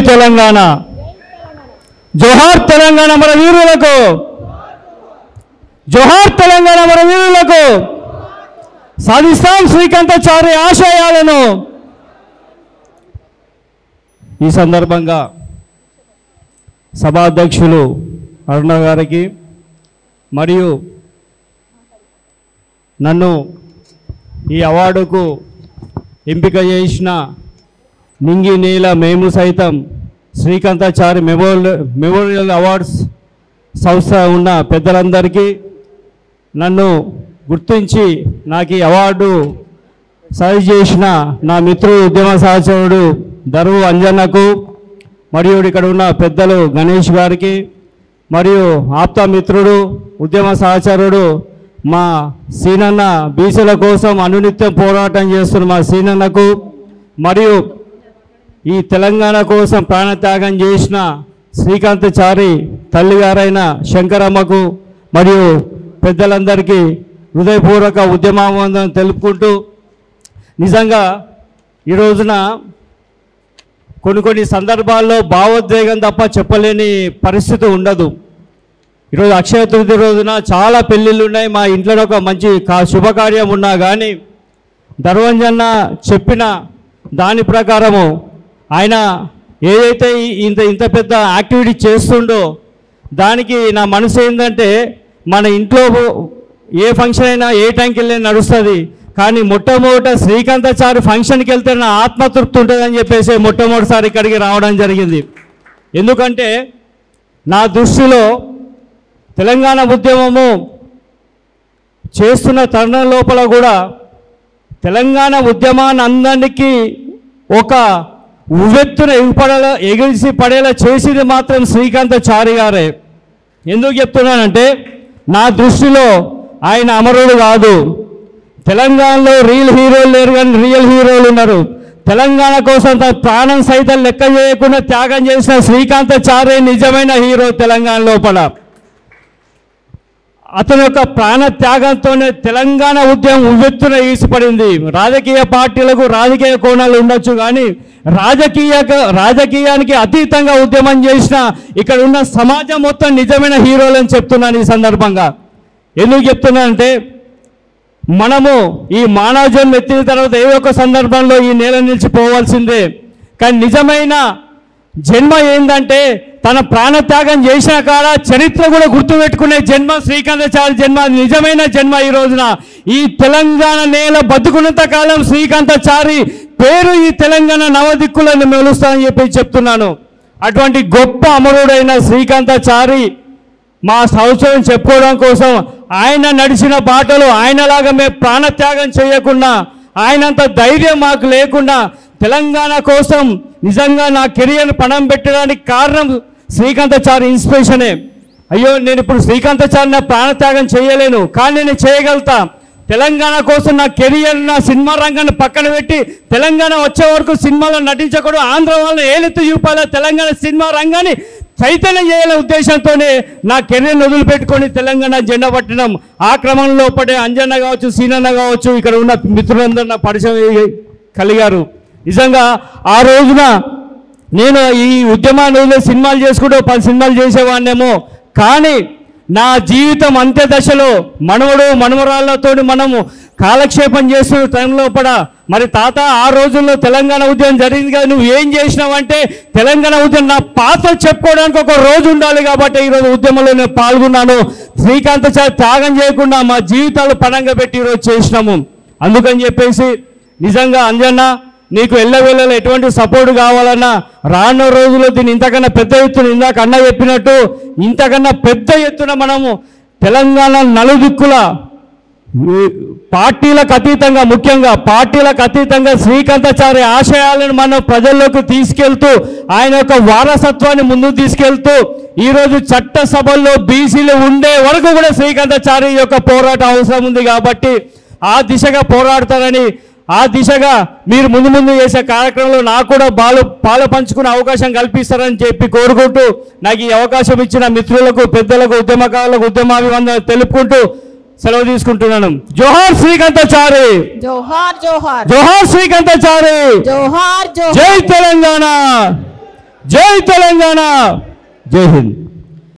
తెలంగాణ, జోహార్ తెలంగాణ మన వీరులకు, జోహార్ తెలంగాణ మన వీరులకు. సాధిస్తాం శ్రీకాంతాచారి ఆశయాలను. ఈ సందర్భంగా సభాధ్యక్షులు అరుణ గారికి మరియు నన్ను ఈ అవార్డుకు ఎంపిక చేసిన నింగి నీల మేము సైతం శ్రీకాంతాచారి మెమోరియల్ అవార్డ్స్ సంస్థ ఉన్న పెద్దలందరికీ, నన్ను గుర్తించి నాకు ఈ అవార్డు సజెస్ట్ చేసిన నా మిత్రుడు ఉద్యమ సహచరుడు దరువు అంజన్నకు, మరియు ఇక్కడ ఉన్న పెద్దలు గణేష్ గారికి, మరియు ఆప్త మిత్రుడు ఉద్యమ సహచరుడు మా సీనన్న, బీసీల కోసం అనునిత్యం పోరాటం చేస్తున్న మా సీనన్నకు, మరియు ఈ తెలంగాణ కోసం ప్రాణత్యాగం చేసిన శ్రీకాంతాచారి తల్లిగారైన శంకరమ్మకు మరియు పెద్దలందరికీ హృదయపూర్వక ఉద్యమావందనం తెలుపుకుంటూ, నిజంగా ఈ రోజున కొన్ని సందర్భాల్లో భావోద్వేగం తప్ప చెప్పలేని పరిస్థితి ఉండదు. ఈరోజు అక్షయ తృతీయ రోజున చాలా పెళ్ళిళ్ళు ఉన్నాయి. మా ఇంట్లో ఒక మంచి శుభకార్యం ఉన్నా కానీ ధర్వంజన్న చెప్పిన దాని ప్రకారము ఆయన ఏదైతే ఇంత పెద్ద యాక్టివిటీ చేస్తుండో దానికి నా మనసు ఏంటంటే, మన ఇంట్లో ఏ ఫంక్షన్ అయినా ఏ టైంకి వెళ్ళి నడుస్తుంది, కానీ మొట్టమొదట శ్రీకాంతాచారి ఫంక్షన్కి వెళ్తే నా ఆత్మతృప్తి ఉంటుందని చెప్పేసి మొట్టమొదటిసారి ఇక్కడికి రావడం జరిగింది. ఎందుకంటే నా దృష్టిలో తెలంగాణ ఉద్యమము చేస్తున్న తరుణం లోపల కూడా తెలంగాణ ఉద్యమాన్ని అందరికీ ఒక ఉవ్వెత్తున ఎగిసి పడేలా చేసింది మాత్రం శ్రీకాంతాచారి గారే. ఎందుకు చెప్తున్నానంటే, నా దృష్టిలో ఆయన అమరుడు కాదు. తెలంగాణలో రియల్ హీరోలు లేరు కానీ రియల్ హీరోలు ఉన్నారు. తెలంగాణ కోసం తన ప్రాణం సైతం లెక్క చేయకుండా త్యాగం చేసిన శ్రీకాంతాచారి నిజమైన హీరో తెలంగాణ లోపల. అతని యొక్క ప్రాణ త్యాగంతోనే తెలంగాణ ఉద్యమం ఉవ్వెత్తున ఈసిపడింది. రాజకీయ పార్టీలకు రాజకీయ కోణాలు ఉండొచ్చు కానీ రాజకీయానికి అతీతంగా ఉద్యమం చేసిన ఇక్కడ ఉన్న సమాజం మొత్తం నిజమైన హీరోలని చెప్తున్నాను ఈ సందర్భంగా. ఎందుకు చెప్తున్నానంటే, మనము ఈ మానవ జన్మ ఎత్తిన తర్వాత ఏ ఒక్క సందర్భంలో ఈ నేల నిలిచిపోవాల్సిందే. కానీ నిజమైన జన్మ ఏంటంటే, తన ప్రాణత్యాగం చేసిన కాడ చరిత్ర కూడా గుర్తుపెట్టుకునే జన్మ శ్రీకాంతాచారి జన్మ. నిజమైన జన్మ. ఈ రోజున ఈ తెలంగాణ నేల బతుకున్నంత కాలం శ్రీకాంతాచారి పేరు ఈ తెలంగాణ నవదిక్కులను మెలుస్తానని చెప్తున్నాను. అటువంటి గొప్ప అమరుడైన శ్రీకాంతాచారి మా సంవత్సరం చెప్పుకోవడం కోసం ఆయన నడిచిన బాటలు ఆయనలాగా మేము ప్రాణత్యాగం చేయకుండా, ఆయనంత ధైర్యం మాకు లేకుండా తెలంగాణ కోసం నిజంగా నా కెరియర్ని పణం పెట్టడానికి కారణం శ్రీకాంతాచారి ఇన్స్పిరేషనే. అయ్యో, నేను ఇప్పుడు శ్రీకాంతాచారి నా ప్రాణత్యాగం చేయలేను, కానీ నేను చేయగలుగుతా. తెలంగాణ కోసం నా కెరియర్, నా సినిమా రంగాన్ని పక్కన పెట్టి తెలంగాణ వచ్చే వరకు సినిమాలో నటించకూడదు, ఆంధ్ర వాళ్ళని ఏలెత్తు చూపాల, తెలంగాణ సినిమా రంగాన్ని చైతన్యం చేయాలనే ఉద్దేశంతోనే నా కెరీర్ని వదిలిపెట్టుకొని తెలంగాణ జెండా పట్టడం. ఆ క్రమంలో పడే అంజన్న కావచ్చు, సీనన్న కావచ్చు, ఇక్కడ ఉన్న మిత్రులందరూ నా పరిచయం కలిగారు. నిజంగా ఆ రోజున నేను ఈ ఉద్యమాన్ని సినిమాలు చేసుకుంటూ 10 సినిమాలు చేసేవాడినేమో, కానీ నా జీవితం అంత్య దశలో మనవరాళ్లతో మనము కాలక్షేపం చేస్తున్న టైంలో మరి తాత ఆ రోజుల్లో తెలంగాణ ఉద్యమం జరిగింది కదా, నువ్వు ఏం చేసినావంటే తెలంగాణ ఉద్యమం నా పాత్ర చెప్పుకోవడానికి ఒక రోజు ఉండాలి కాబట్టి ఈరోజు ఉద్యమంలో నేను పాల్గొన్నాను. శ్రీకాంతాచారి త్యాగం చేయకుండా మా జీవితాలు పణంగా పెట్టి ఈరోజు చేసినాము. అందుకని చెప్పేసి నిజంగా అంజన్న, నీకు ఎల్లవేళలో ఎటువంటి సపోర్ట్ కావాలన్నా రానున్న రోజుల్లో దీన్ని ఇంతకన్నా పెద్ద ఎత్తున, ఇందాక అన్న చెప్పినట్టు ఇంతకన్నా పెద్ద ఎత్తున మనము తెలంగాణ నలుదిక్కుల పార్టీలకు అతీతంగా, ముఖ్యంగా పార్టీలకు అతీతంగా శ్రీకాంతాచారి ఆశయాలను మనం ప్రజల్లోకి తీసుకెళ్తూ ఆయన యొక్క వారసత్వాన్ని ముందుకు తీసుకెళ్తూ ఈరోజు చట్టసభల్లో బీసీలు ఉండే వరకు కూడా శ్రీకాంతాచారి యొక్క పోరాటం అవసరం ఉంది. కాబట్టి ఆ దిశగా పోరాడతారని, ఆ దిశగా మీరు ముందు చేసే కార్యక్రమంలో నాకు కూడా పాలు పంచుకునే అవకాశం కల్పిస్తారని చెప్పి కోరుకుంటూ, నాకు ఈ అవకాశం ఇచ్చిన మిత్రులకు, పెద్దలకు, ఉద్యమకారులకు ఉద్యమాభివందనలు తెలుపుకుంటూ సెలవు తీసుకుంటున్నాను. జోహార్ శ్రీకాంతాచారి, జోహార్ జోహార్, జోహార్ శ్రీకాంతాచారి, జోహార్ జోహార్, జై తెలంగాణ, జై తెలంగాణ, జై హింద్.